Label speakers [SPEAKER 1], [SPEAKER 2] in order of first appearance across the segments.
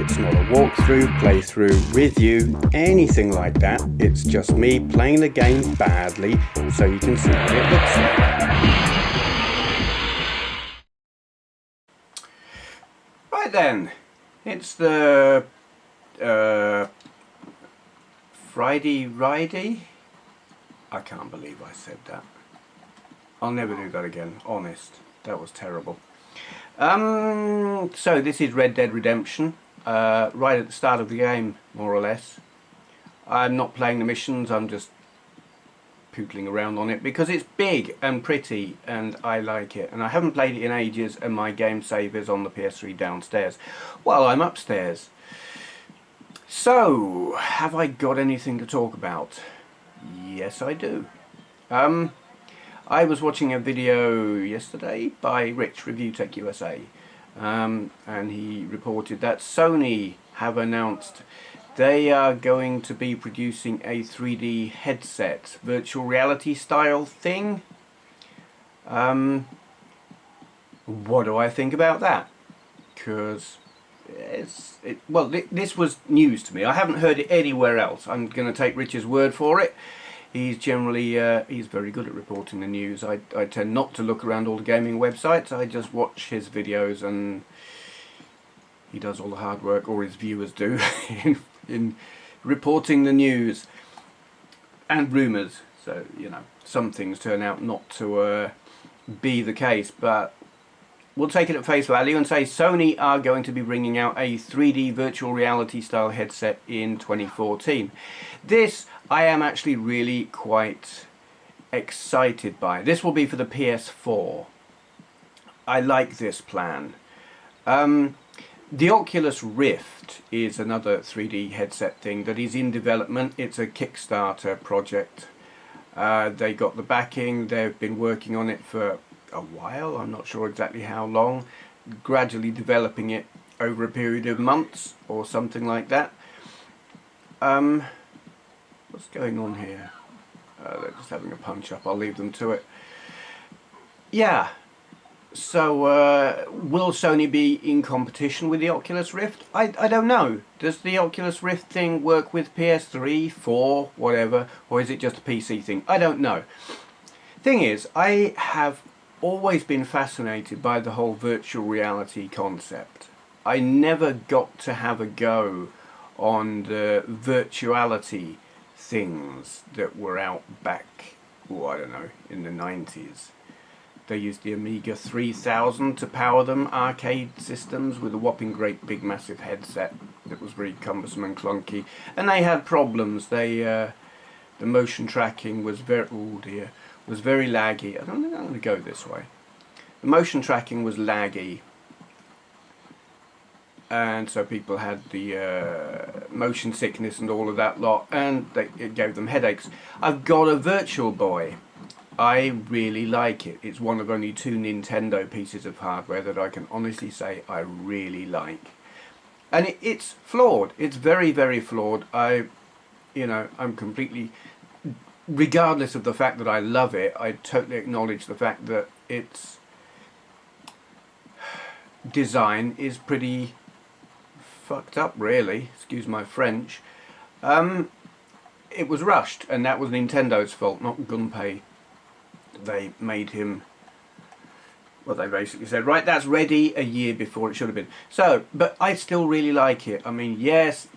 [SPEAKER 1] It's not a walkthrough, playthrough, review, anything like that. It's just me playing the game badly so you can see what it looks like. Right then, it's the Ridey. I can't believe I said that. I'll never do that again, honest. That was terrible. So this is Red Dead Redemption, right at the start of the game, more or less. I'm not playing the missions, I'm just pootling around on it because it's big and pretty and I like it. And I haven't played it in ages and my game save is on the PS3 downstairs while I'm upstairs. So, have I got anything to talk about? Yes, I do. I was watching a video yesterday by Rich, Review Tech USA, and he reported that Sony have announced they are going to be producing a 3D headset, virtual reality style thing. What do I think about that? Because this was news to me. I haven't heard it anywhere else. I'm going to take Rich's word for it. He's generally he's very good at reporting the news. I tend not to look around all the gaming websites. I just watch his videos and he does all the hard work, or his viewers do, in reporting the news and rumours. So, you know, some things turn out not to be the case, but we'll take it at face value and say Sony are going to be bringing out a 3D virtual reality style headset in 2014. This I am actually really quite excited by. This will be for the PS4. I like this plan. The Oculus Rift is another 3D headset thing that is in development. It's a Kickstarter project. They got the backing, they've been working on it for a while, I'm not sure exactly how long, gradually developing it over a period of months or something like that. What's going on here? They're just having a punch up, I'll leave them to it. Yeah, so will Sony be in competition with the Oculus Rift? I don't know. Does the Oculus Rift thing work with PS3, 4, whatever, or is it just a PC thing? I don't know. Thing is, I have always been fascinated by the whole virtual reality concept. I never got to have a go on the virtuality things that were out back, oh, I don't know, in the 90s. They used the Amiga 3000 to power them, arcade systems with a whopping great big massive headset that was very cumbersome and clunky, and they had problems. They the motion tracking was very, oh dear, was very laggy. I don't think I'm going to go this way. The motion tracking was laggy, and so people had the motion sickness and all of that lot, and it gave them headaches. I've got a Virtual Boy. I really like it. It's one of only 2 Nintendo pieces of hardware that I can honestly say I really like. And it's flawed. It's very, very flawed. I'm completely, regardless of the fact that I love it, I totally acknowledge the fact that its design is pretty fucked up, really. Excuse my French. It was rushed, and that was Nintendo's fault, not Gunpei. They made him, well, they basically said, right, that's ready a year before it should have been. So, but I still really like it. I mean, yes,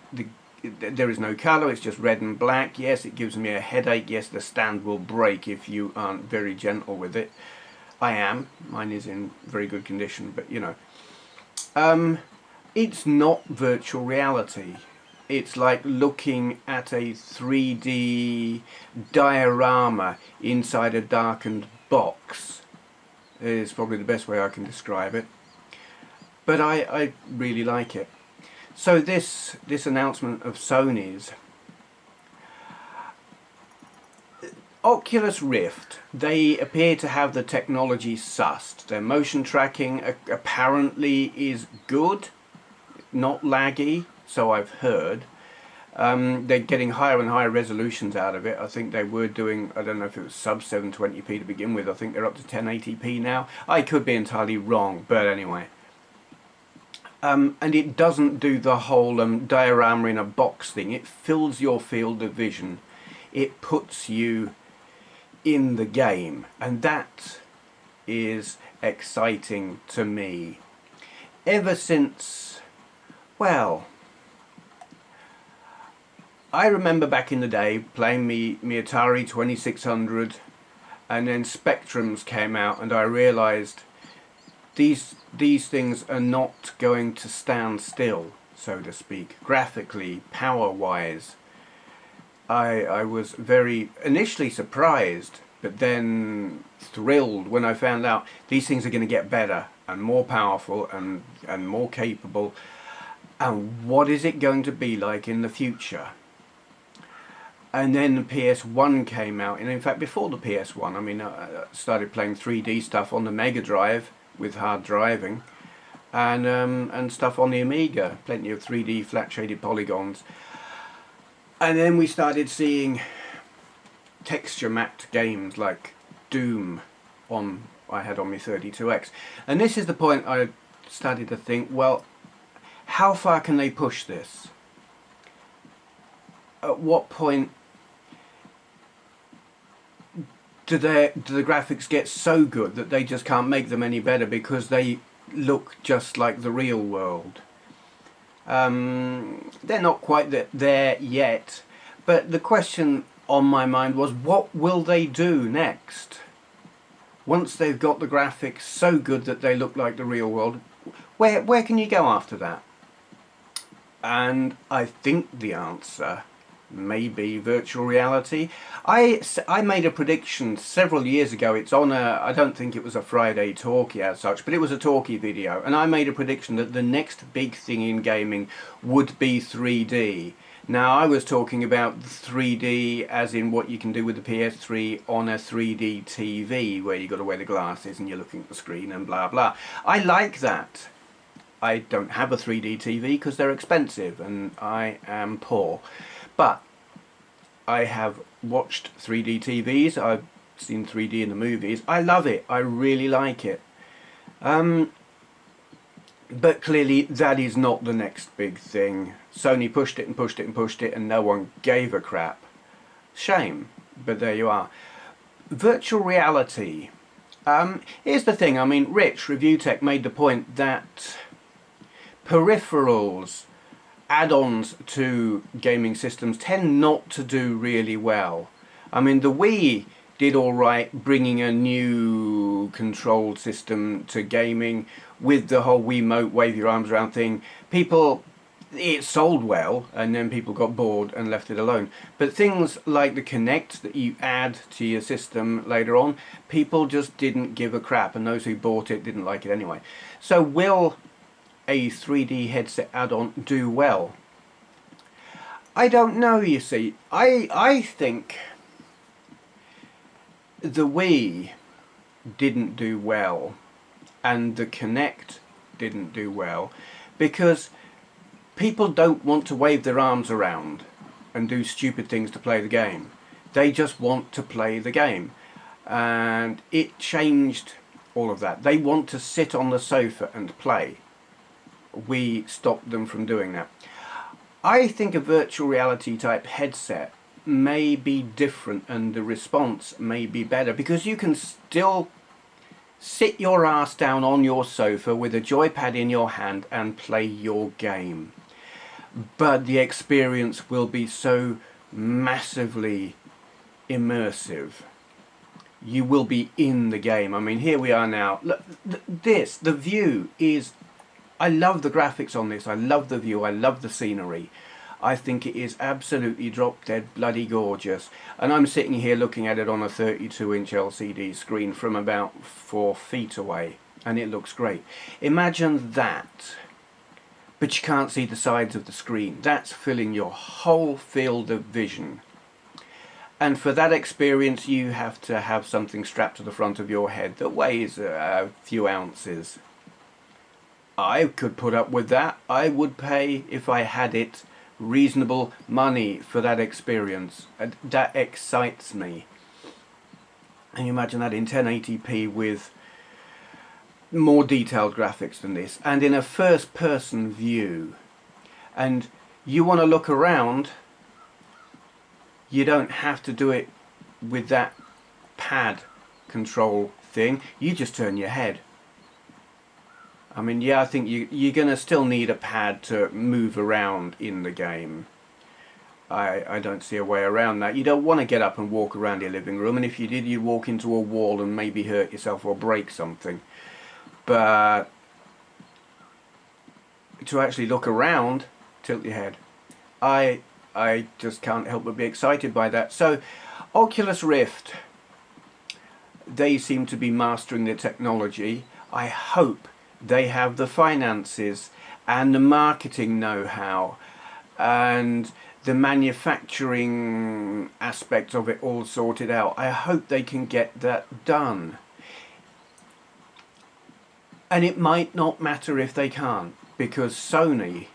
[SPEAKER 1] there is no colour, it's just red and black. Yes, it gives me a headache. Yes, the stand will break if you aren't very gentle with it. I am. Mine is in very good condition, but you know. It's not virtual reality. It's like looking at a 3D diorama inside a darkened box. Is probably the best way I can describe it. But I really like it. So this announcement of Sony's Oculus Rift, they appear to have the technology sussed. Their motion tracking apparently is good, not laggy, so I've heard. They're getting higher and higher resolutions out of it. I think they were doing, I don't know if it was sub 720p to begin with. I think they're up to 1080p now. I could be entirely wrong, but anyway. And it doesn't do the whole diorama in a box thing. It fills your field of vision. It puts you in the game, and that is exciting to me. Ever since, well, I remember back in the day playing me Atari 2600, and then Spectrums came out, and I realised these things are not going to stand still, so to speak, graphically, power-wise. I was very initially surprised, but then thrilled when I found out these things are going to get better and more powerful and more capable. And what is it going to be like in the future? And then the PS1 came out, and in fact before the PS1, I mean, I started playing 3D stuff on the Mega Drive with hard driving, and stuff on the Amiga, plenty of 3D flat shaded polygons. And then we started seeing texture mapped games like Doom I had on my 32X. And this is the point I started to think, well, how far can they push this? At what point do the graphics get so good that they just can't make them any better because they look just like the real world? They're not quite there yet, but the question on my mind was, what will they do next? Once they've got the graphics so good that they look like the real world, where can you go after that? And I think the answer may be virtual reality. I made a prediction several years ago. It's on I don't think it was a Friday talkie as such, but it was a talkie video, and I made a prediction that the next big thing in gaming would be 3D. Now, I was talking about 3D as in what you can do with the PS3 on a 3D TV, where you've got to wear the glasses and you're looking at the screen and blah blah. I like that. I don't have a 3D TV because they're expensive and I am poor. But I have watched 3D TVs, I've seen 3D in the movies. I love it, I really like it. But clearly that is not the next big thing. Sony pushed it and pushed it and pushed it and no one gave a crap. Shame, but there you are. Virtual reality. Here's the thing, I mean, Rich, Review Tech, made the point that peripherals, add-ons to gaming systems tend not to do really well. I mean, the Wii did alright bringing a new control system to gaming with the whole Wiimote wave your arms around thing. It sold well, and then people got bored and left it alone. But things like the Kinect that you add to your system later on, people just didn't give a crap, and those who bought it didn't like it anyway. So will a 3D headset add-on do well? I don't know, you see. I think the Wii didn't do well and the Kinect didn't do well because people don't want to wave their arms around and do stupid things to play the game. They just want to play the game, and it changed all of that. They want to sit on the sofa and play. We stopped them from doing that. I think a virtual reality type headset may be different and the response may be better because you can still sit your ass down on your sofa with a joypad in your hand and play your game. But the experience will be so massively immersive. You will be in the game. I mean, here we are now. Look, the view is... I love the graphics on this, I love the view, I love the scenery. I think it is absolutely drop dead bloody gorgeous. And I'm sitting here looking at it on a 32-inch LCD screen from about 4 feet away, and it looks great. Imagine that, but you can't see the sides of the screen. That's filling your whole field of vision. And for that experience you have to have something strapped to the front of your head that weighs a few ounces. I could put up with that. I would pay, if I had it, reasonable money for that experience. And that excites me. And you imagine that in 1080p with more detailed graphics than this, and in a first person view, and you want to look around, you don't have to do it with that pad control thing. You just turn your head. I mean, yeah, I think you're going to still need a pad to move around in the game. I don't see a way around that. You don't want to get up and walk around your living room, and if you did, you'd walk into a wall and maybe hurt yourself or break something. But to actually look around, tilt your head. I just can't help but be excited by that. So, Oculus Rift, they seem to be mastering the technology. I hope they have the finances and the marketing know-how and the manufacturing aspects of it all sorted out. I hope they can get that done. And it might not matter if they can't, because Sony,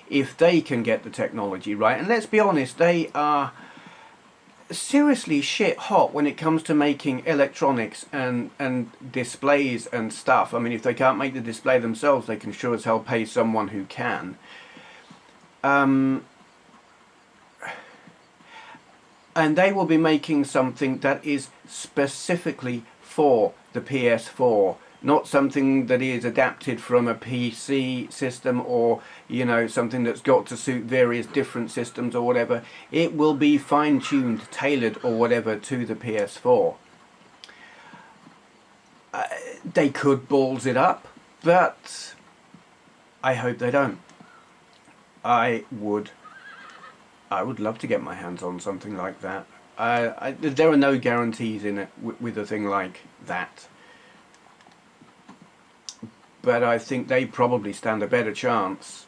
[SPEAKER 1] if they can get the technology right, and let's be honest, they are seriously shit hot when it comes to making electronics and displays and stuff. I mean, if they can't make the display themselves, they can sure as hell pay someone who can. And they will be making something that is specifically for the PS4, not something that is adapted from a PC system, or, you know, something that's got to suit various different systems or whatever. It will be fine-tuned, tailored or whatever to the PS4. They could balls it up, but I hope they don't. I would love to get my hands on something like that. There are no guarantees in it with a thing like that. But I think they probably stand a better chance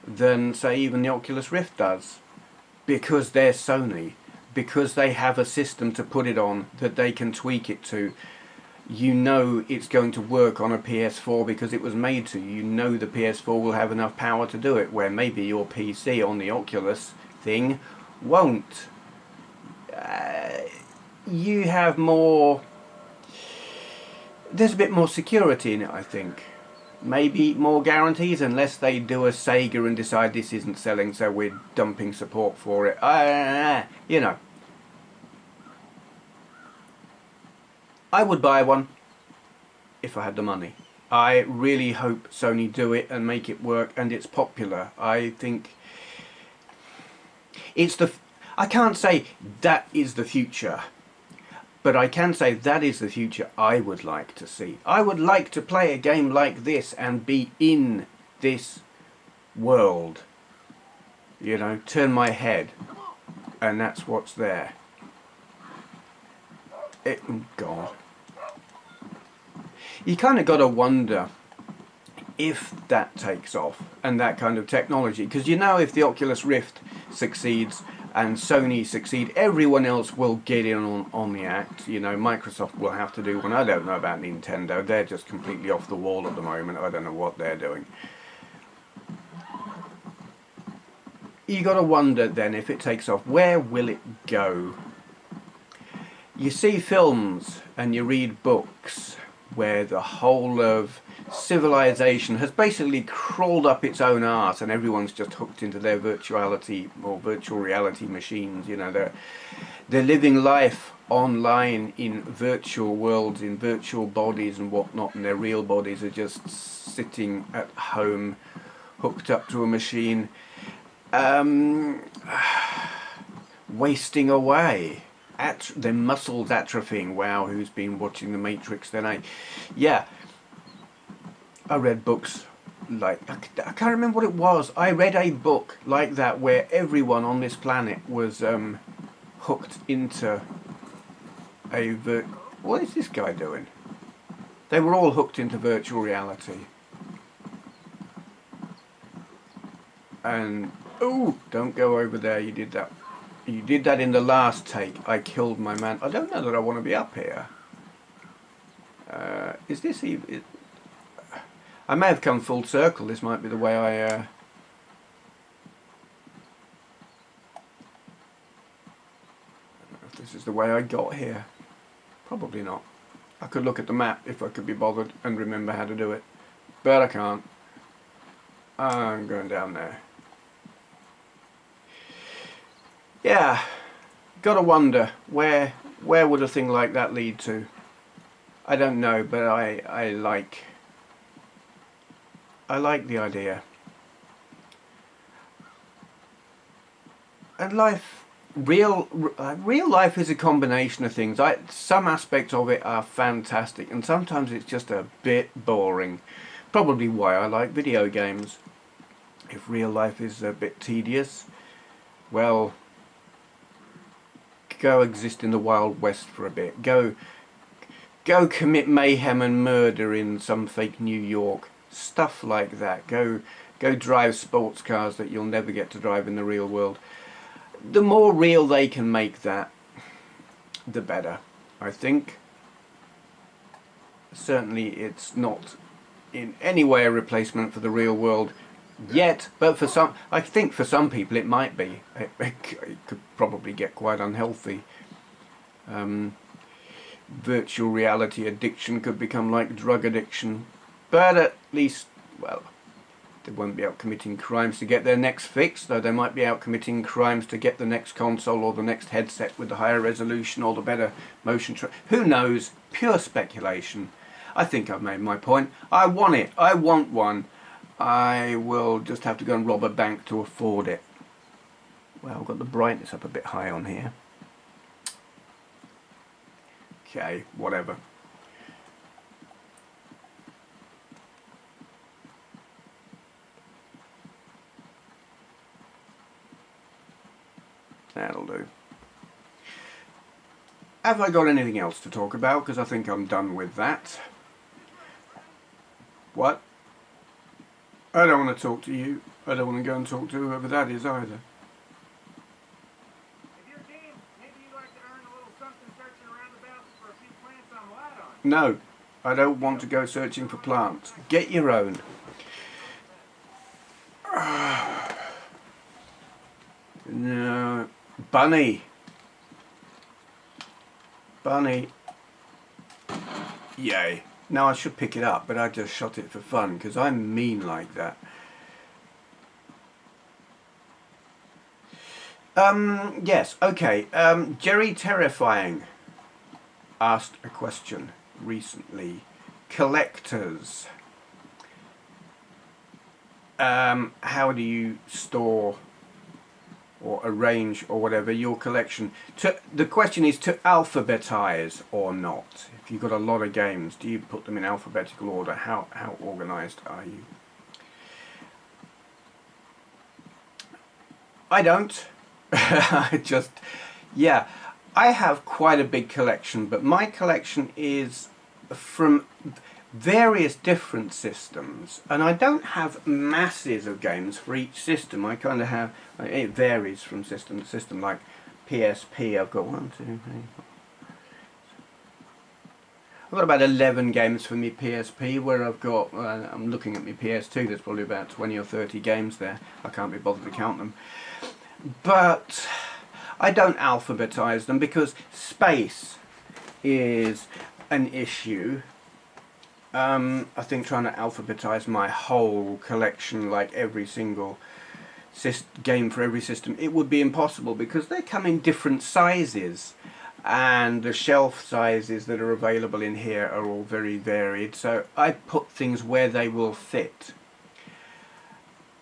[SPEAKER 1] than, say, even the Oculus Rift does. Because they're Sony. Because they have a system to put it on that they can tweak it to. You know it's going to work on a PS4 because it was made to. You know the PS4 will have enough power to do it, where maybe your PC on the Oculus thing won't. You have more... There's a bit more security in it, I think. Maybe more guarantees, unless they do a Sega and decide this isn't selling, so we're dumping support for it. You know. I would buy one if I had the money. I really hope Sony do it and make it work, and it's popular. I think it's I can't say that is the future, but I can say that is the future I would like to see. I would like to play a game like this and be in this world. You know, turn my head, and that's what's there. Oh God. You kind of got to wonder if that takes off, and that kind of technology, because you know, if the Oculus Rift succeeds and Sony succeed, everyone else will get in on the act. You know, Microsoft will have to do one. I don't know about Nintendo. They're just completely off the wall at the moment. I don't know what they're doing. You got to wonder then, if it takes off, where will it go? You see films and you read books where the whole of civilization has basically crawled up its own arse, and everyone's just hooked into their virtuality or virtual reality machines. You know, they're living life online in virtual worlds, in virtual bodies and whatnot, and their real bodies are just sitting at home hooked up to a machine, wasting away. Their muscles atrophying. Wow, who's been watching The Matrix then? Yeah, I read books like, I can't remember what it was. I read a book like that where everyone on this planet was hooked into a what is this guy doing? They were all hooked into virtual reality. And oh, don't go over there. You did that. You did that in the last take. I killed my man. I don't know that I want to be up here. Is this even... I may have come full circle. This might be the way I... I don't know if this is the way I got here. Probably not. I could look at the map if I could be bothered and remember how to do it. But I can't. I'm going down there. Yeah, gotta wonder, where would a thing like that lead to? I don't know, but I like the idea. And life, real life is a combination of things. Some aspects of it are fantastic, and sometimes it's just a bit boring. Probably why I like video games. If real life is a bit tedious, well, go exist in the Wild West for a bit. Go commit mayhem and murder in some fake New York. Stuff like that. Go drive sports cars that you'll never get to drive in the real world. The more real they can make that, the better, I think. Certainly it's not in any way a replacement for the real world yet, but for some, I think for some people it might be. It could probably get quite unhealthy. Virtual reality addiction could become like drug addiction, but at least, well, they won't be out committing crimes to get their next fix, though they might be out committing crimes to get the next console or the next headset with the higher resolution or the better motion who knows? Pure speculation. I think I've made my point. I want it. I want one. I will just have to go and rob a bank to afford it. Well, I've got the brightness up a bit high on here. Okay, whatever. That'll do. Have I got anything else to talk about? Because I think I'm done with that. What? I don't want to talk to you. I don't want to go and talk to whoever that is either.
[SPEAKER 2] If you're game, maybe you'd like to earn a little something searching around the house for a few plants on Ladon.
[SPEAKER 1] No, I don't want to go searching for plants. Get your own. No. Bunny. Bunny. Yay. Now I should pick it up, but I just shot it for fun, because I'm mean like that. Yes, okay. JerryTeffifying asked a question recently. Collectors. How do you store or arrange or whatever your collection? The question is to alphabetize or not. If you've got a lot of games, do you put them in alphabetical order? How organized are you? I don't. Yeah, I have quite a big collection, but my collection is from various different systems, and I don't have masses of games for each system. I kind of have, it varies from system to system. Like PSP, I've got 1, 2, 3, 4. I've got about 11 games for me PSP, where I've got, I'm looking at my PS2, there's probably about 20 or 30 games there. I can't be bothered to count them. But I don't alphabetize them because space is an issue. I think trying to alphabetize my whole collection, like every single game for every system, it would be impossible because they come in different sizes, and the shelf sizes that are available in here are all very varied, so I put things where they will fit.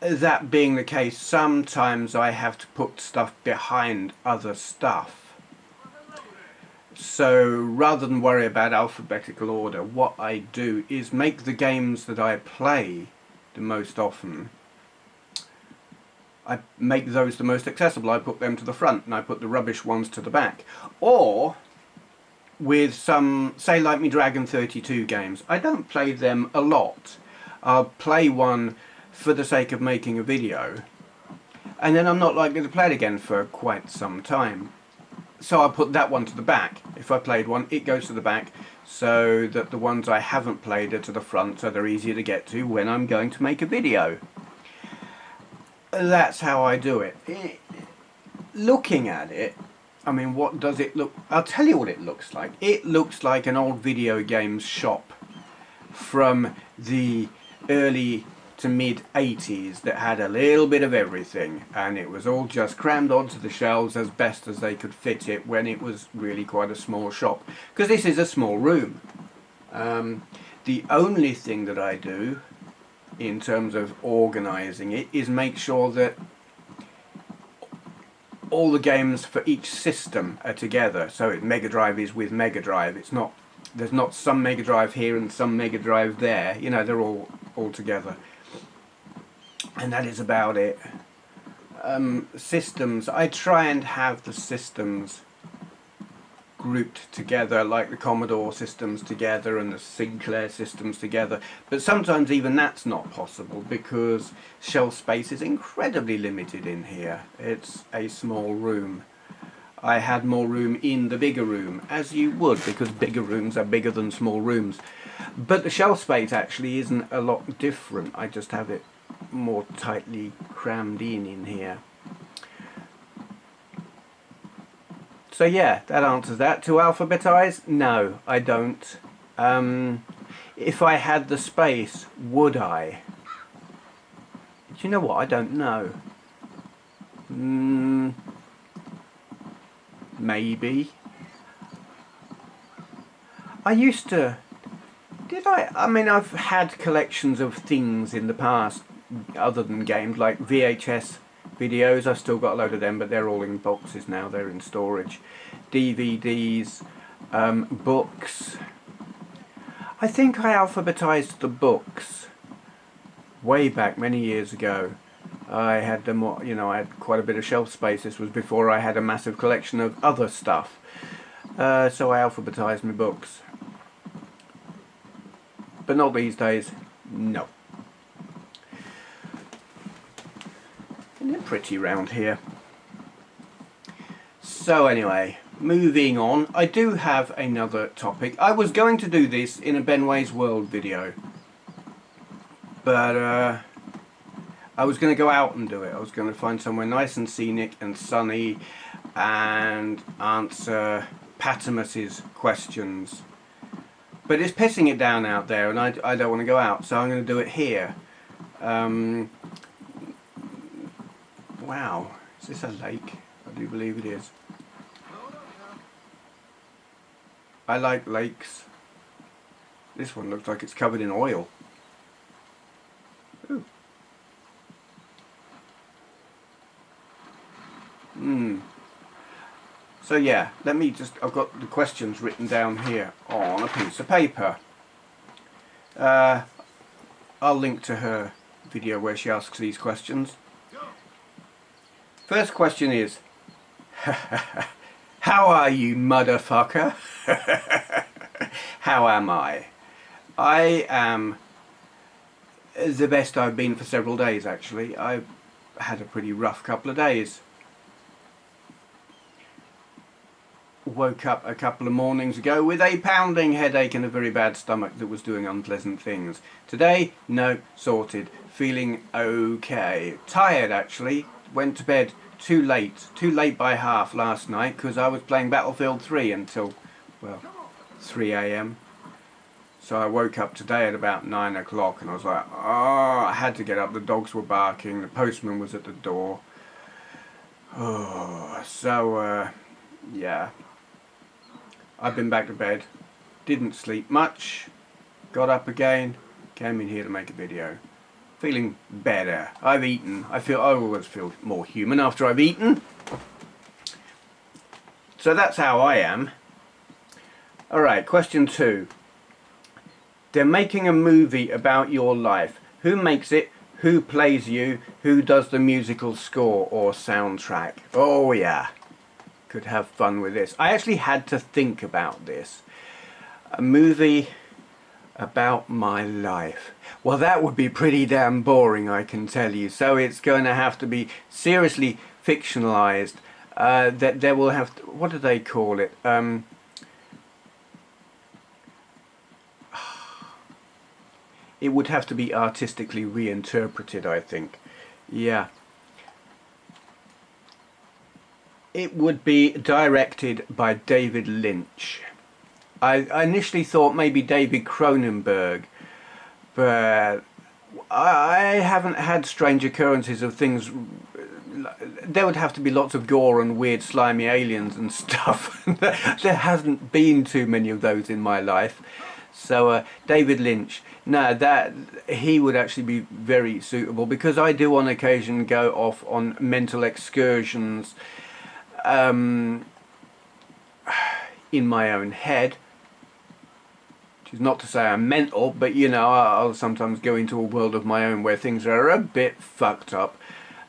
[SPEAKER 1] That being the case, sometimes I have to put stuff behind other stuff. So rather than worry about alphabetical order, what I do is make the games that I play the most often, I make those the most accessible. I put them to the front and I put the rubbish ones to the back. Or with some, say like me Dragon 32 games, I don't play them a lot. I'll play one for the sake of making a video, and then I'm not likely to play it again for quite some time. So I put that one to the back. If I played one, it goes to the back, so that the ones I haven't played are to the front, so they're easier to get to when I'm going to make a video. That's how I do it. Looking at it, I mean, what does it look? I'll tell you what it looks like. It looks like an old video games shop from the early to mid 80s that had a little bit of everything, and it was all just crammed onto the shelves as best as they could fit it when it was really quite a small shop, because this is a small room. The only thing that I do in terms of organising it is make sure that all the games for each system are together. So Mega Drive is with Mega Drive. It's not, there's not some Mega Drive here and some Mega Drive there. You know, they're all together. And that is about it. Systems, I try and have the systems grouped together, like the Commodore systems together and the Sinclair systems together, but sometimes even that's not possible because shelf space is incredibly limited in here. It's a small room. I had more room in the bigger room, as you would, because bigger rooms are bigger than small rooms, but the shelf space actually isn't a lot different. I just have it more tightly crammed in here. So yeah, that answers that. To Alphabetise? No, I don't. If I had the space, would I? Do you know what? I don't know. Maybe. I used to... Did I? I mean, I've had collections of things in the past, other than games, like VHS videos. I've still got a load of them, but they're all in boxes now. They're in storage. DVDs, books. I think I alphabetized the books way back many years ago. I had them, you know, I had quite a bit of shelf space. This was before I had a massive collection of other stuff. So I alphabetized my books. But not these days. No. Isn't it pretty round here? So anyway, moving on. I do have another topic. I was going to do this in a Benway's World video, but I was going to go out and do it. I was going to find somewhere nice and scenic and sunny and answer Pattimus's questions. But it's pissing it down out there, and I don't want to go out, so I'm going to do it here. Wow, is this a lake? I do believe it is. I like lakes. This one looks like it's covered in oil. Ooh. So yeah, let me just, I've got the questions written down here on a piece of paper. I'll link to her video where she asks these questions. First question is, how are you, motherfucker? How am I? I am the best I've been for several days, actually. I've had a pretty rough couple of days. Woke up a couple of mornings ago with a pounding headache and a very bad stomach that was doing unpleasant things. Today, no, sorted. Feeling okay. Tired, actually. Went to bed too late by half last night because I was playing Battlefield 3 until, well, 3 AM. So I woke up today at about 9 o'clock and I was like, oh, I had to get up. The dogs were barking, the postman was at the door. Oh, so, yeah. I've been back to bed, didn't sleep much, got up again, came in here to make a video. Feeling better. I've eaten. I always feel more human after I've eaten. So that's how I am. Alright, question 2. They're making a movie about your life. Who makes it? Who plays you? Who does the musical score or soundtrack? Oh yeah. Could have fun with this. I actually had to think about this. A movie about my life. Well, that would be pretty damn boring, I can tell you. So it's going to have to be seriously fictionalized. That there will have to, what do they call it? It would have to be artistically reinterpreted, I think. Yeah. it would be directed by David Lynch. I initially thought maybe David Cronenberg, but I haven't had strange occurrences of things. There would have to be lots of gore and weird slimy aliens and stuff. There hasn't been too many of those in my life. So David Lynch, no, that he would actually be very suitable, because I do on occasion go off on mental excursions in my own head. Which is not to say I'm mental, but you know, I'll sometimes go into a world of my own where things are a bit fucked up.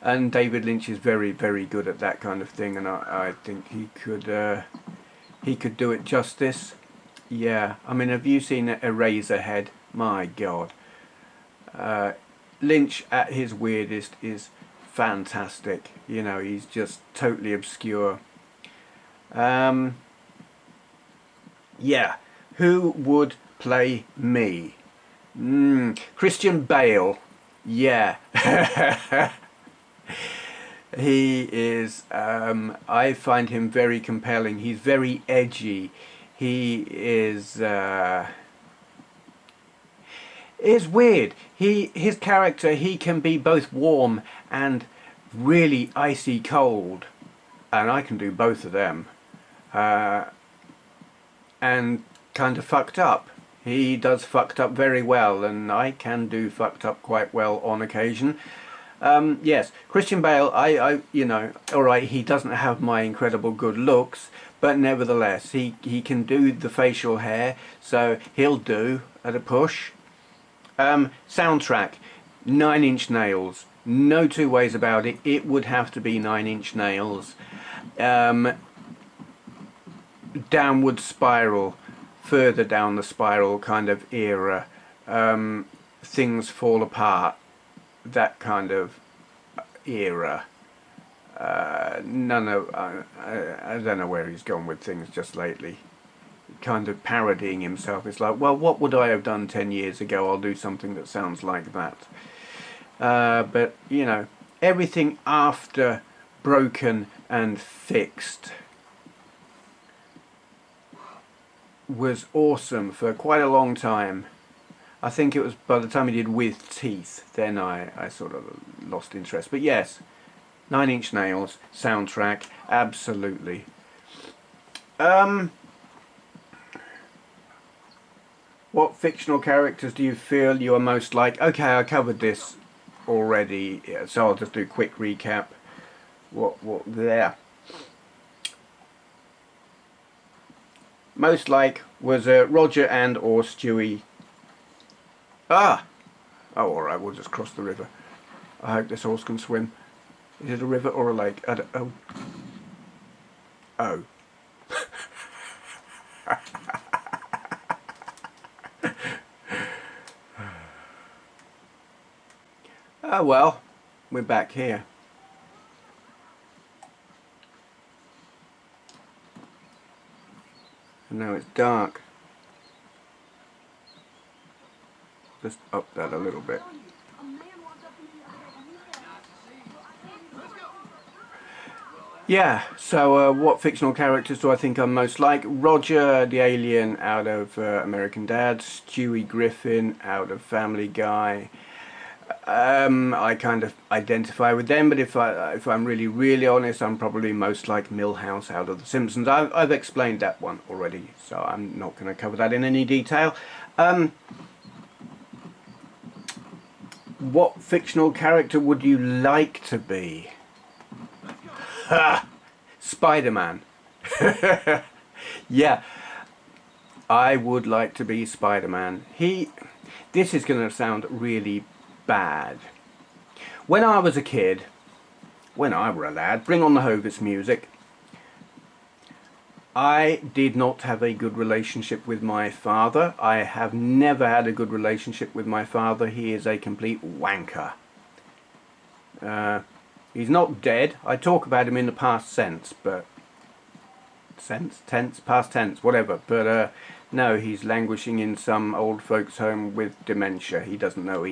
[SPEAKER 1] And David Lynch is very, very good at that kind of thing, and I think he could do it justice. Yeah, I mean, have you seen Eraserhead? My God. Lynch at his weirdest is fantastic. You know, he's just totally obscure. Yeah, who would play me? Christian Bale. Yeah. He is, I find him very compelling. He's very edgy. He is weird. His character, he can be both warm and really icy cold, and I can do both of them. And kind of fucked up. He does fucked up very well, and I can do fucked up quite well on occasion. Yes, Christian Bale, I you know, alright, he doesn't have my incredible good looks, but nevertheless, he can do the facial hair, so he'll do at a push. Soundtrack, 9 Inch Nails, no two ways about it, it would have to be 9 Inch Nails. Downward Spiral, further down the spiral kind of era, Things Fall Apart, that kind of era. I don't know where he's gone with things just lately. Kind of parodying himself. It's like, well, what would I have done 10 years ago? I'll do something that sounds like that. But, you know, everything after Broken and Fixed was awesome for quite a long time. I think it was by the time he did With Teeth, then I sort of lost interest. But yes, 9 Inch Nails, soundtrack, absolutely. What fictional characters do you feel you are most like? Okay, I covered this already, so I'll just do a quick recap. What there? Most like was Roger and or Stewie. Ah! Oh, alright, we'll just cross the river. I hope this horse can swim. Is it a river or a lake? I don't, oh. Oh. Oh well, we're back here. And now it's dark. Just up that a little bit. Yeah, so what fictional characters do I think I'm most like? Roger the alien out of American Dad, Stewie Griffin out of Family Guy. I kind of identify with them, but if I'm really honest, I'm probably most like Milhouse out of The Simpsons. I've explained that one already, so I'm not going to cover that in any detail. What fictional character would you like to be? Ha! Spider-Man. Yeah, I would like to be Spider-Man. This is going to sound really bad. When I was a kid, when I were a lad, bring on the Hovis music, I did not have a good relationship with my father. I have never had a good relationship with my father. He is a complete wanker. He's not dead. I talk about him in the past tense, but past tense, whatever. But no, he's languishing in some old folks' home with dementia. He doesn't know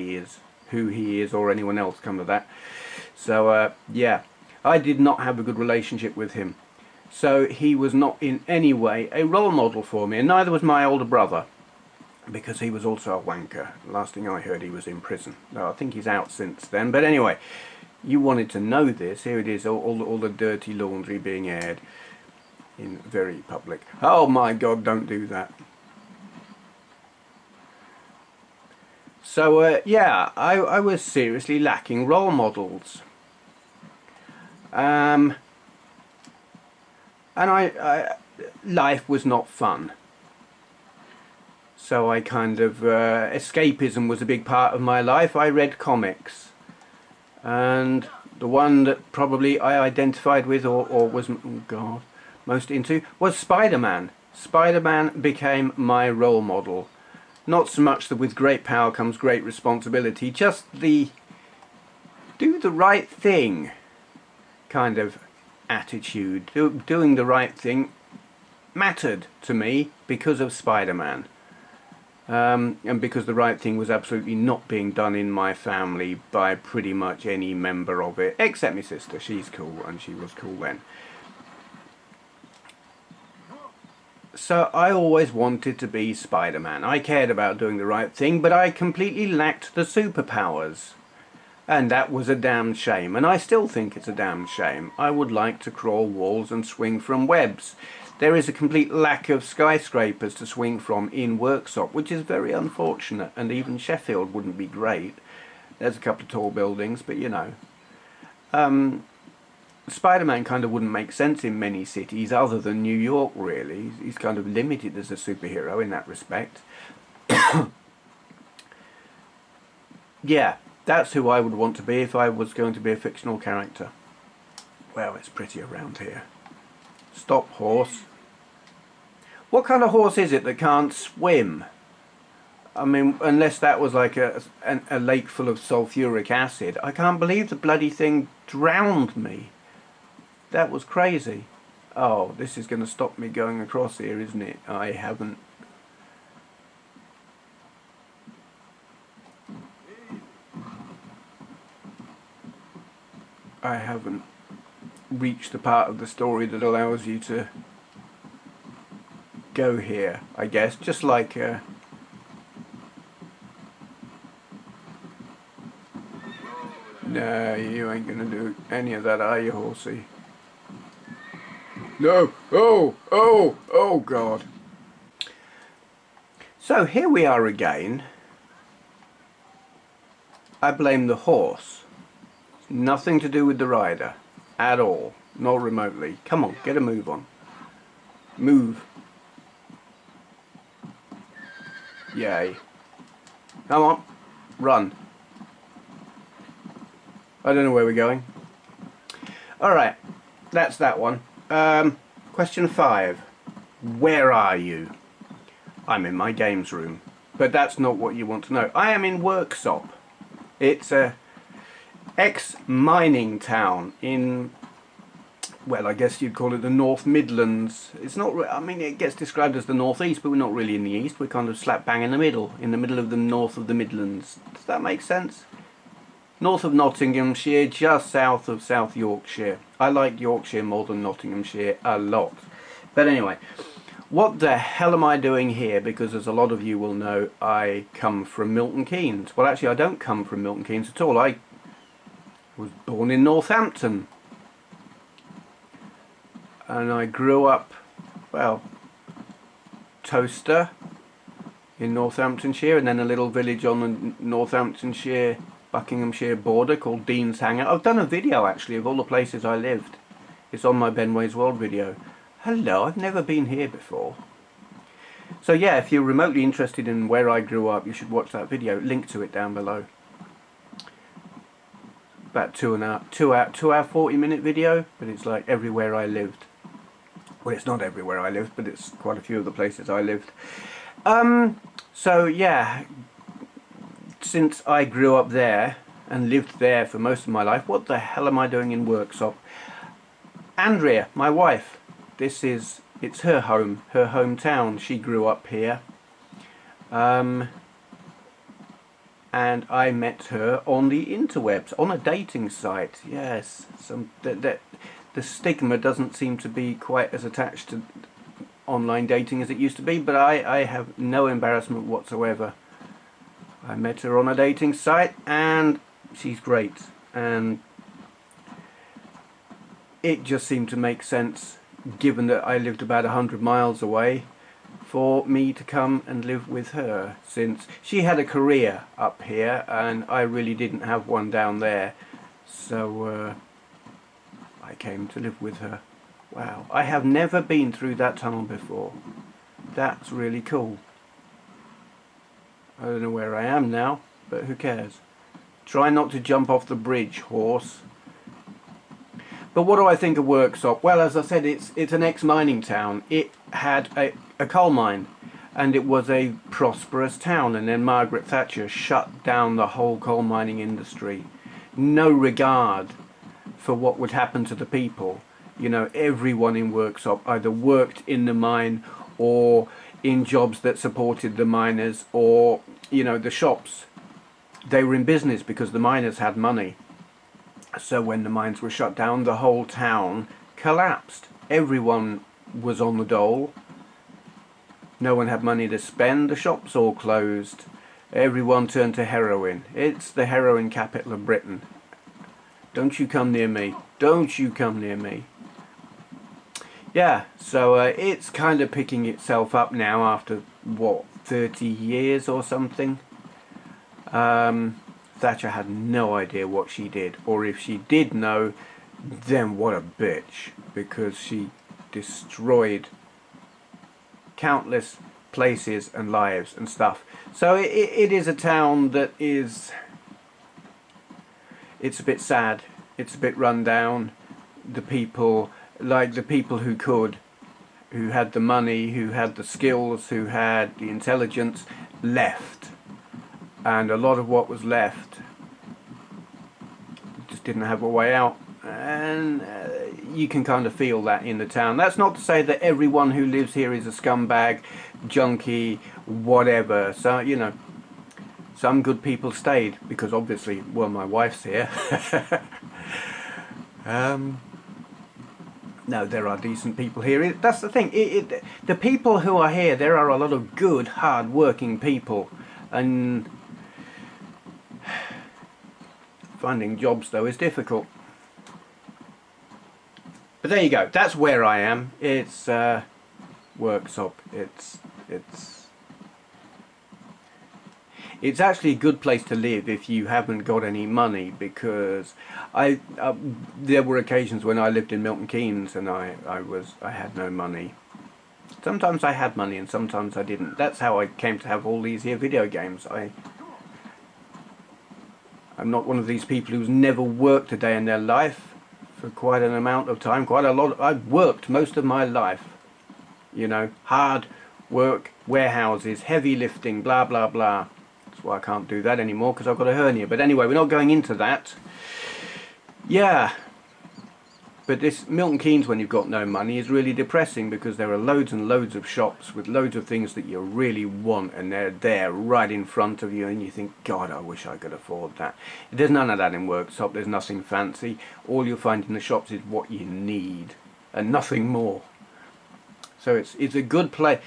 [SPEAKER 1] who he is, or anyone else come to that. So yeah, I did not have a good relationship with him. So he was not in any way a role model for me, and neither was my older brother, because he was also a wanker. Last thing I heard, he was in prison. No, I think he's out since then. But anyway, you wanted to know this. Here it is, all the dirty laundry being aired in very public. Oh my God, don't do that. So yeah, I was seriously lacking role models. And life was not fun. So I kind of, escapism was a big part of my life. I read comics. And the one that probably I identified with or was, oh God, most into was Spider-Man. Spider-Man became my role model. Not so much that with great power comes great responsibility, just the do the right thing kind of attitude. Doing the right thing mattered to me because of Spider-Man. And because the right thing was absolutely not being done in my family by pretty much any member of it, except my sister. She's cool, and she was cool then. So I always wanted to be Spider-Man. I cared about doing the right thing, but I completely lacked the superpowers. And that was a damn shame, and I still think it's a damn shame. I would like to crawl walls and swing from webs. There is a complete lack of skyscrapers to swing from in Worksop, which is very unfortunate, and even Sheffield wouldn't be great. There's a couple of tall buildings, but you know. Spider-Man kind of wouldn't make sense in many cities other than New York, really. He's kind of limited as a superhero in that respect. Yeah, that's who I would want to be if I was going to be a fictional character. Well, it's pretty around here. Stop, horse. What kind of horse is it that can't swim? I mean, unless that was like a lake full of sulfuric acid. I can't believe the bloody thing drowned me. That was crazy. Oh, this is going to stop me going across here, isn't it? I haven't reached the part of the story that allows you to go here, I guess. Just like no, you ain't gonna do any of that, are you, horsey? No! Oh God. So here we are again. I blame the horse. Nothing to do with the rider. At all. Not remotely. Come on, get a move on. Move. Yay. Come on. Run. I don't know where we're going. Alright. That's that one. Question 5. Where are you? I'm in my games room. But that's not what you want to know. I am in Worksop. It's a ex-mining town in, well, I guess you'd call it the North Midlands. It's not, I mean, it gets described as the North East, but we're not really in the East. We're kind of slap bang in the middle of the north of the Midlands. Does that make sense? North of Nottinghamshire, just south of South Yorkshire. I like Yorkshire more than Nottinghamshire a lot. But anyway, what the hell am I doing here? Because as a lot of you will know, I come from Milton Keynes. Well, actually, I don't come from Milton Keynes at all. I was born in Northampton. And I grew up, well, Toaster in Northamptonshire, and then a little village on the Northamptonshire Buckinghamshire border called Dean's Hanger. I've done a video actually of all the places I lived. It's on my Benway's World video. Hello, I've never been here before. So yeah, if you're remotely interested in where I grew up, you should watch that video. Link to it down below. About 2 hour 40-minute video, but it's like everywhere I lived. Well, it's not everywhere I lived, but it's quite a few of the places I lived. So yeah, since I grew up there and lived there for most of my life, what the hell am I doing in Worksop? Andrea, my wife, it's her home, her hometown. She grew up here. And I met her on the interwebs, on a dating site. Yes, the the stigma doesn't seem to be quite as attached to online dating as it used to be, but I have no embarrassment whatsoever. I met her on a dating site and she's great, and it just seemed to make sense, given that I lived about 100 miles away, for me to come and live with her, since she had a career up here and I really didn't have one down there. So I came to live with her. Wow, I have never been through that tunnel before. That's really cool. I don't know where I am now, but who cares? Try not to jump off the bridge, horse. But what do I think of Worksop? Well, as I said, it's an ex-mining town. It had a coal mine, and it was a prosperous town, and then Margaret Thatcher shut down the whole coal mining industry. No regard for what would happen to the people. You know, everyone in Worksop either worked in the mine or in jobs that supported the miners, or, you know, the shops. They were in business because the miners had money. So when the mines were shut down, the whole town collapsed. Everyone was on the dole. No one had money to spend. The shops all closed. Everyone turned to heroin. It's the heroin capital of Britain. Don't you come near me. Don't you come near me. Yeah, so it's kind of picking itself up now after, what, 30 years or something? Thatcher had no idea what she did, or if she did know, then what a bitch, because she destroyed countless places and lives and stuff. So it is a town that is, it's a bit sad, it's a bit run down. The people, like the people who could, who had the money, who had the skills, who had the intelligence, left. And a lot of what was left just didn't have a way out, and you can kind of feel that in the town. That's not to say that everyone who lives here is a scumbag, junkie, whatever. So, you know, some good people stayed, because obviously, well, my wife's here. No, there are decent people here. That's the thing. The people who are here, there are a lot of good, hard-working people, and finding jobs, though, is difficult. But there you go. That's where I am. It's Worksop. It's actually a good place to live if you haven't got any money, because there were occasions when I lived in Milton Keynes and I had no money. Sometimes I had money and sometimes I didn't. That's how I came to have all these here video games. I'm not one of these people who's never worked a day in their life for quite an amount of time, quite a lot. I've worked most of my life, you know, hard work, warehouses, heavy lifting, blah blah blah. That's why I can't do that anymore, because I've got a hernia. But anyway, we're not going into that. Yeah, but this Milton Keynes, when you've got no money, is really depressing, because there are loads and loads of shops with loads of things that you really want, and they're there right in front of you, and you think, God, I wish I could afford that. There's none of that in Worksop. There's nothing fancy. All you'll find in the shops is what you need, and nothing more. So it's a good place.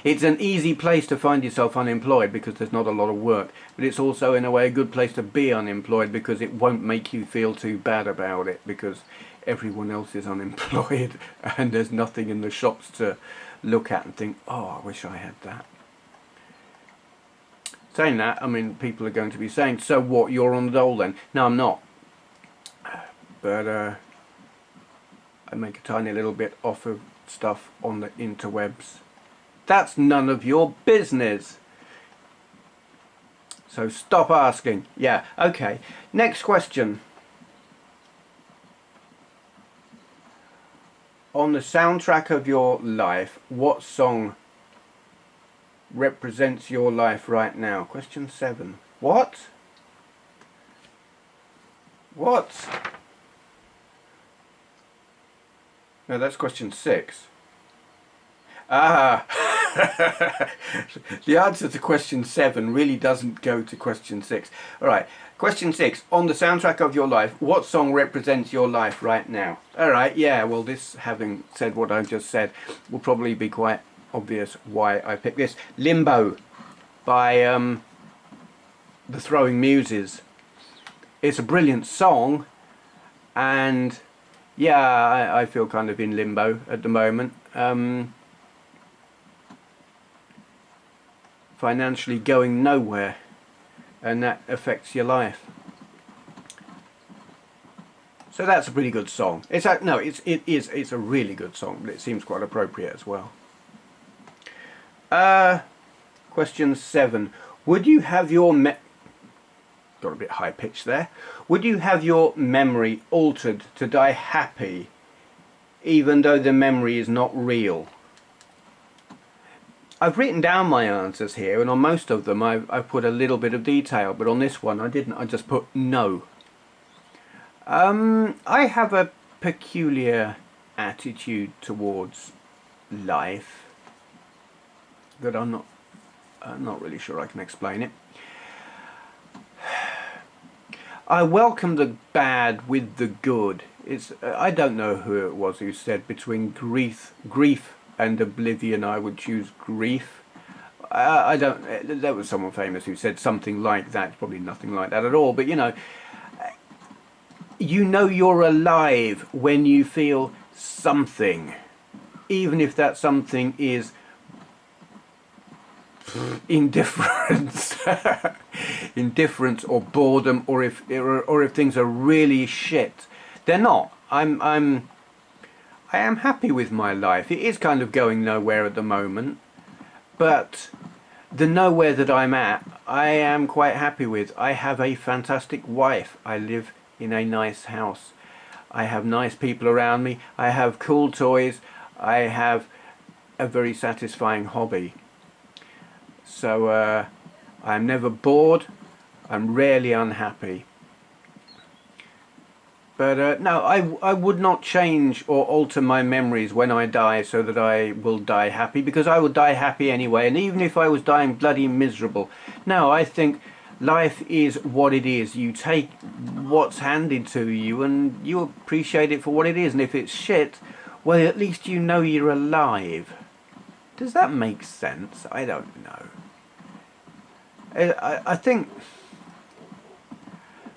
[SPEAKER 1] It's an easy place to find yourself unemployed, because there's not a lot of work. But it's also, in a way, a good place to be unemployed, because it won't make you feel too bad about it, because everyone else is unemployed and there's nothing in the shops to look at and think, oh, I wish I had that. Saying that, I mean, people are going to be saying, so what, you're on the dole then? No, I'm not. But I make a tiny little bit off of stuff on the interwebs. That's none of your business. So stop asking. Yeah, okay. Next question. On the soundtrack of your life, what song represents your life right now? Question 7. What? What? No, that's question 6. Ah, The answer to question 7 really doesn't go to question 6. Alright, question 6. On the soundtrack of your life, what song represents your life right now? Alright, yeah, well this, having said what I've just said, will probably be quite obvious why I picked this. Limbo by the Throwing Muses. It's a brilliant song, and yeah, I feel kind of in limbo at the moment. Financially going nowhere, and that affects your life. So that's a pretty good song. It's a really good song, but it seems quite appropriate as well. Question 7. Would you have your got a bit high pitched there. Would you have your memory altered to die happy, even though the memory is not real? I've written down my answers here, and on most of them I've put a little bit of detail, but on this one I didn't. I just put no. I have a peculiar attitude towards life that I'm not really sure I can explain it. I welcome the bad with the good. I don't know who it was who said between grief and oblivion I would choose grief. I don't. There was someone famous who said something like that. Probably nothing like that at all. But you know you're alive when you feel something, even if that something is indifference, or boredom, or if things are really shit. They're not. I am happy with my life. It is kind of going nowhere at the moment, but the nowhere that I'm at, I am quite happy with. I have a fantastic wife. I live in a nice house. I have nice people around me. I have cool toys. I have a very satisfying hobby. So I'm never bored. I'm rarely unhappy. But no, I would not change or alter my memories when I die so that I will die happy, because I will die happy anyway, and even if I was dying bloody miserable. No, I think life is what it is. You take what's handed to you and you appreciate it for what it is, and if it's shit, well, at least you know you're alive. Does that make sense? I don't know. I think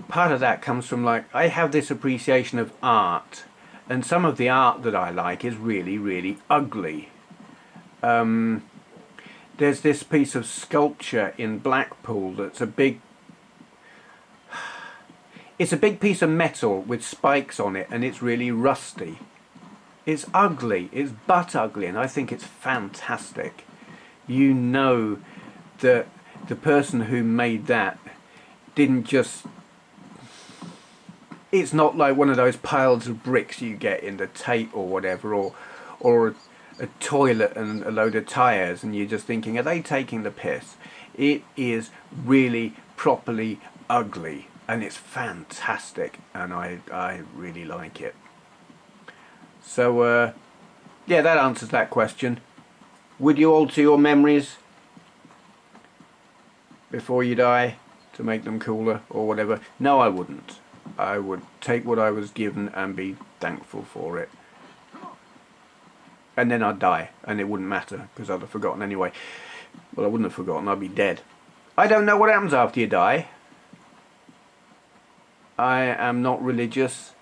[SPEAKER 1] part of that comes from, like, I have this appreciation of art, and some of the art that I like is really, really ugly. There's this piece of sculpture in Blackpool that's it's a big piece of metal with spikes on it, and it's really rusty. It's ugly, it's butt ugly, and I think it's fantastic. You know that the person who made that didn't just... It's not like one of those piles of bricks you get in the Tate or whatever, or a toilet and a load of tyres, and you're just thinking, are they taking the piss? It is really properly ugly, and it's fantastic, and I really like it. So yeah, that answers that question. Would you alter your memories before you die to make them cooler or whatever? No, I wouldn't. I would take what I was given and be thankful for it. And then I'd die, and it wouldn't matter, because I'd have forgotten anyway. Well, I wouldn't have forgotten, I'd be dead. I don't know what happens after you die. I am not religious,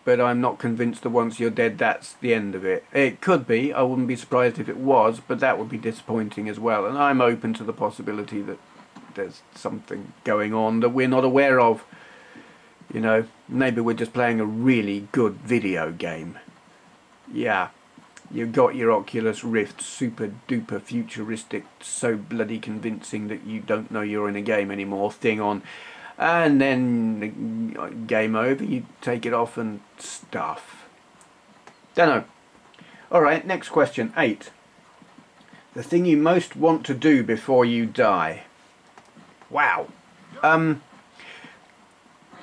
[SPEAKER 1] but I'm not convinced that once you're dead, that's the end of it. It could be, I wouldn't be surprised if it was, but that would be disappointing as well. And I'm open to the possibility that there's something going on that we're not aware of. You know, maybe we're just playing a really good video game. Yeah, you've got your Oculus Rift super duper futuristic, so bloody convincing that you don't know you're in a game anymore thing on, and then game over, you take it off and stuff. Dunno. Alright, next question, 8. The thing you most want to do before you die. Wow.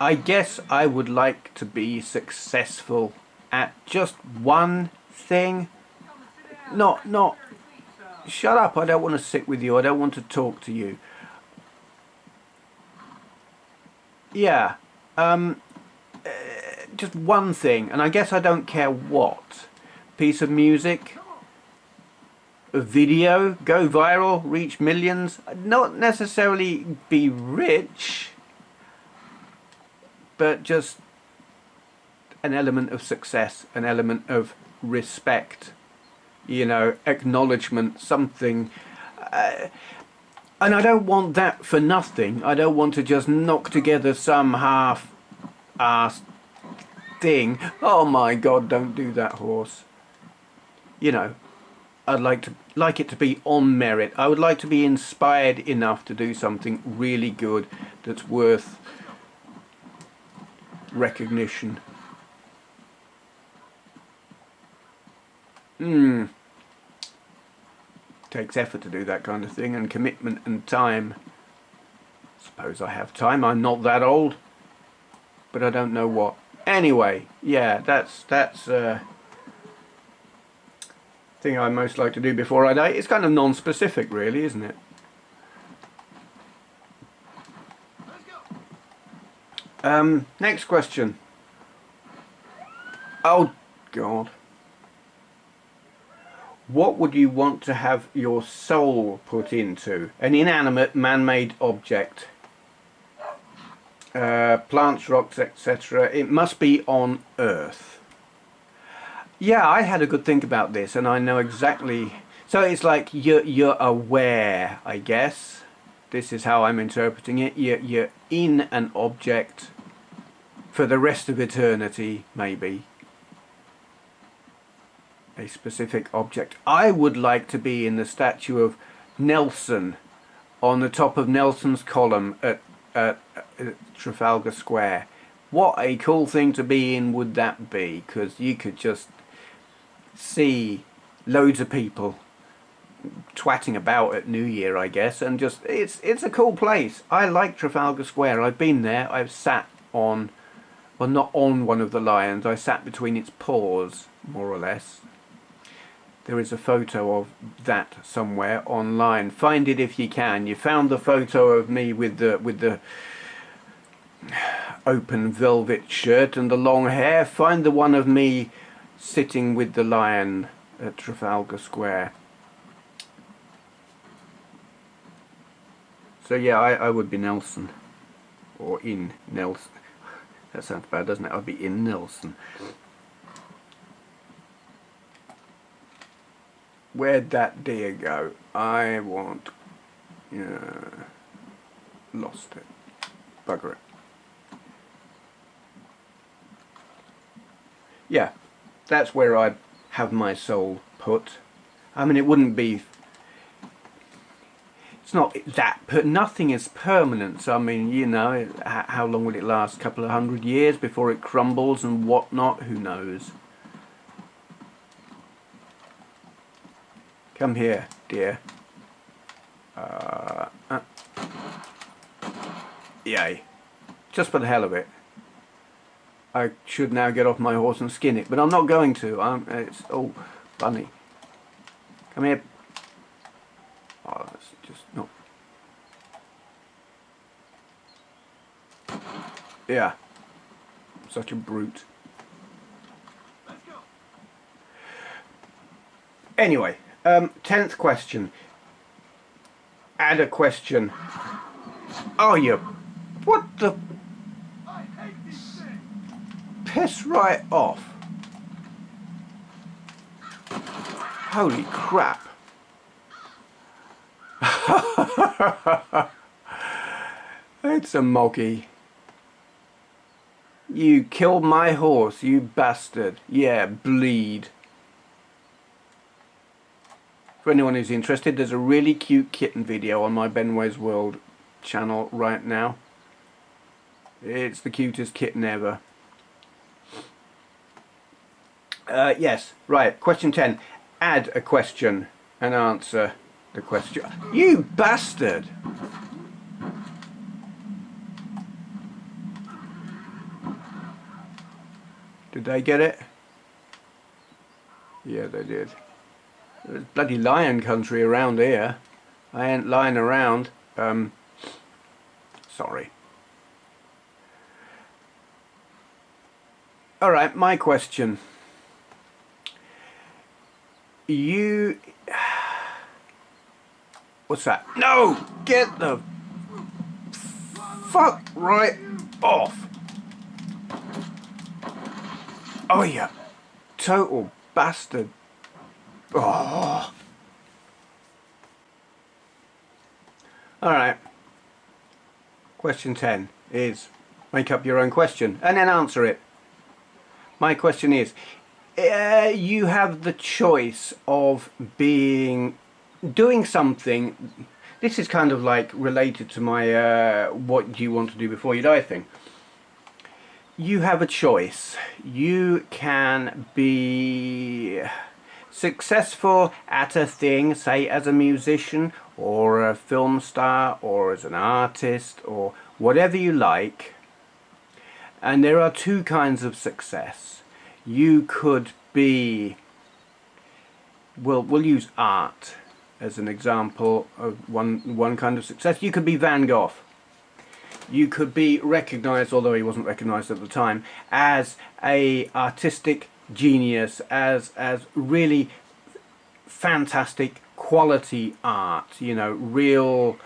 [SPEAKER 1] I guess I would like to be successful at just one thing. Not Shut up, I don't want to sit with you, I don't want to talk to you. Yeah, just one thing, and I guess I don't care what. Piece of music, a video, go viral, reach millions, not necessarily be rich, but just an element of success, an element of respect, you know, acknowledgement, something. And I don't want that for nothing. I don't want to just knock together some half-assed thing. Oh my God, don't do that, horse. You know, I'd like it to be on merit. I would like to be inspired enough to do something really good that's worth recognition. Takes effort to do that kind of thing, and commitment and time. Suppose I have time. I'm not that old, but I don't know what. Anyway, yeah, that's thing I most like to do before I die. It's kind of non-specific, really, isn't it? Next question. Oh God. What would you want to have your soul put into? An inanimate man-made object. Plants, rocks, etc. It must be on Earth. Yeah, I had a good think about this, and I know exactly. So it's like you're aware, I guess. This is how I'm interpreting it. You're in an object for the rest of eternity, maybe. A specific object. I would like to be in the statue of Nelson on the top of Nelson's column at Trafalgar Square. What a cool thing to be in would that be, because you could just see loads of people twatting about at New Year, I guess, and just it's a cool place. I like Trafalgar Square. I've been there. I've sat on, well, not on one of the lions. I sat between its paws, more or less. There is a photo of that somewhere online. Find it if you can. You found the photo of me with the open velvet shirt and the long hair. Find the one of me sitting with the lion at Trafalgar Square. So yeah, I would be Nelson. Or in Nelson. That sounds bad, doesn't it? I'd be in Nelson. Where'd that deer go? I want... lost it. Bugger it. Yeah, that's where I'd have my soul put. I mean, it wouldn't be... It's not that... Nothing is permanent. So, I mean, you know, how long would it last? A couple of 100 years before it crumbles and whatnot? Who knows? Come here, dear. Yay. Just for the hell of it. I should now get off my horse and skin it, but I'm not going to. It's... Oh, bunny. Come here. Oh, that's just not... Yeah. Such a brute. Anyway. 10th question. Add a question. Oh, you... What the...
[SPEAKER 2] I hate these things.
[SPEAKER 1] Piss right off. Holy crap. It's a moggy. You killed my horse, you bastard. Yeah, bleed. For anyone who's interested, there's a really cute kitten video on my Benway's World channel right now. It's the cutest kitten ever. Yes, right, question 10. Add a question and answer the question. You bastard! Did they get it? Yeah, they did. There's bloody lion country around here. I ain't lying around. Sorry. Alright, my question. You... What's that? No! Get the fuck right off! Oh, you total bastard. Oh. Alright. Question 10 is make up your own question and then answer it. My question is, you have the choice of doing something. This is kind of like related to my what do you want to do before you die thing. You have a choice. You can be successful at a thing, say as a musician or a film star or as an artist or whatever you like. And there are two kinds of success. You could be, we'll use art as an example of one kind of success. You could be Van Gogh. You could be recognised, although he wasn't recognised at the time, as a artistic genius, as really fantastic quality art, you know, real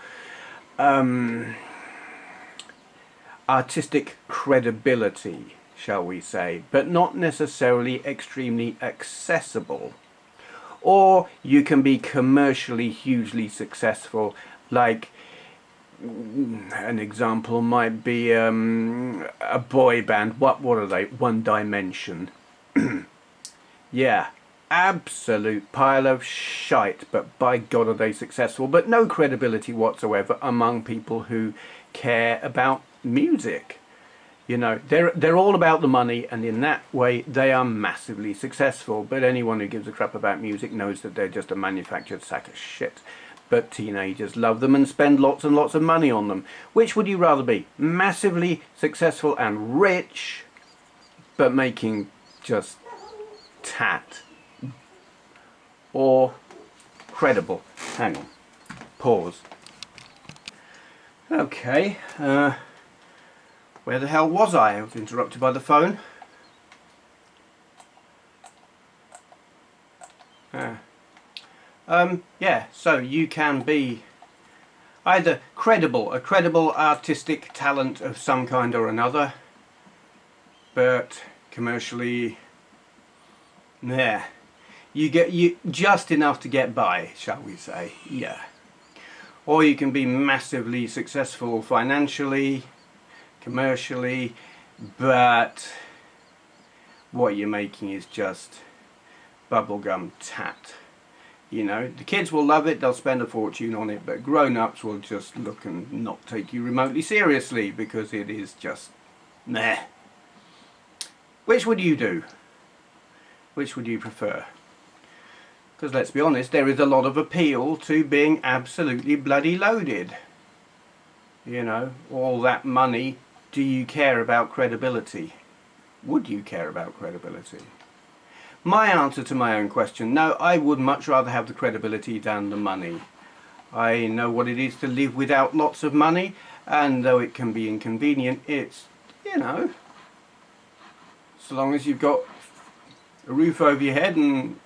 [SPEAKER 1] artistic credibility, shall we say, but not necessarily extremely accessible. Or you can be commercially hugely successful, like an example might be a boy band. What are they? One Dimension. Yeah, absolute pile of shite, but by God are they successful, but no credibility whatsoever among people who care about music. You know, they're all about the money, and in that way they are massively successful. But anyone who gives a crap about music knows that they're just a manufactured sack of shit. But teenagers love them and spend lots and lots of money on them. Which would you rather be? Massively successful and rich, but making just tat? Or credible? Hang on. Pause. Okay. Where the hell was I? I was interrupted by the phone. Yeah, so you can be either a credible artistic talent of some kind or another, but commercially, yeah, you get just enough to get by, shall we say, yeah. Or you can be massively successful financially, commercially, but what you're making is just bubblegum tat. You know, the kids will love it, they'll spend a fortune on it, but grown-ups will just look and not take you remotely seriously because it is just meh. Which would you do? Which would you prefer? Because let's be honest, there is a lot of appeal to being absolutely bloody loaded. You know, all that money. Do you care about credibility? Would you care about credibility? My answer to my own question, no, I would much rather have the credibility than the money. I know what it is to live without lots of money, and though it can be inconvenient, it's, you know, so long as you've got a roof over your head and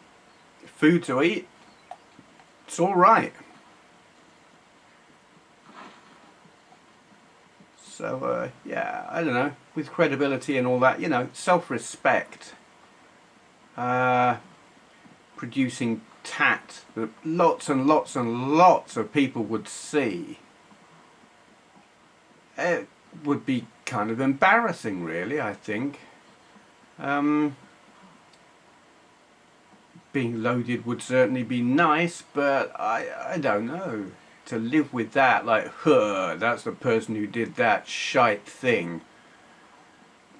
[SPEAKER 1] food to eat, it's all right. So, yeah, I don't know, with credibility and all that, you know, self-respect. Producing tat that lots and lots and lots of people would see. It would be kind of embarrassing, really, I think. Being loaded would certainly be nice, but I don't know. To live with that, like, huh, that's the person who did that shite thing.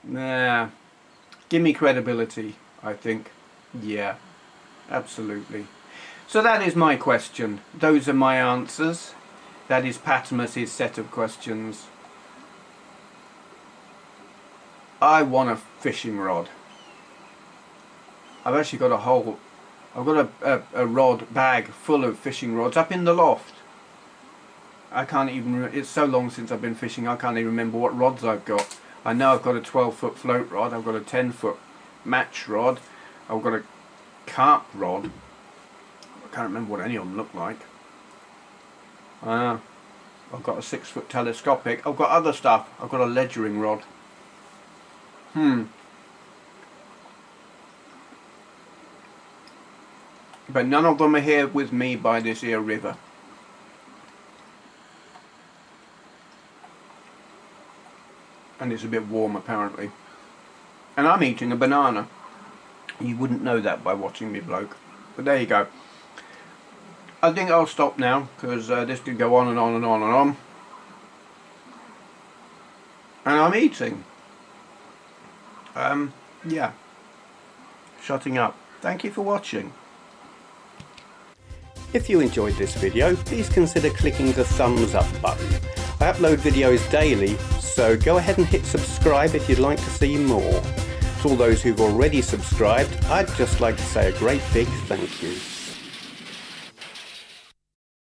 [SPEAKER 1] Nah, give me credibility, I think. Yeah, absolutely. So that is my question. Those are my answers. That is Pattimus' set of questions. I want a fishing rod. I've actually got a whole I've got a rod bag full of fishing rods up in the loft. I can't even, it's so long since I've been fishing, I can't even remember what rods I've got. I know I've got a 12-foot float rod, I've got a 10-foot match rod, I've got a carp rod. I can't remember what any of them look like. I've got a 6-foot telescopic. I've got other stuff. I've got a ledgering rod. But none of them are here with me by this here river. And it's a bit warm apparently. And I'm eating a banana. You wouldn't know that by watching me, bloke. But there you go. I think I'll stop now, because this could go on and on and on and on. And I'm eating. Yeah. Shutting up. Thank you for watching. If you enjoyed this video, please consider clicking the thumbs up button. I upload videos daily, so go ahead and hit subscribe if you'd like to see more. To all those who've already subscribed, I'd just like to say a great big thank you.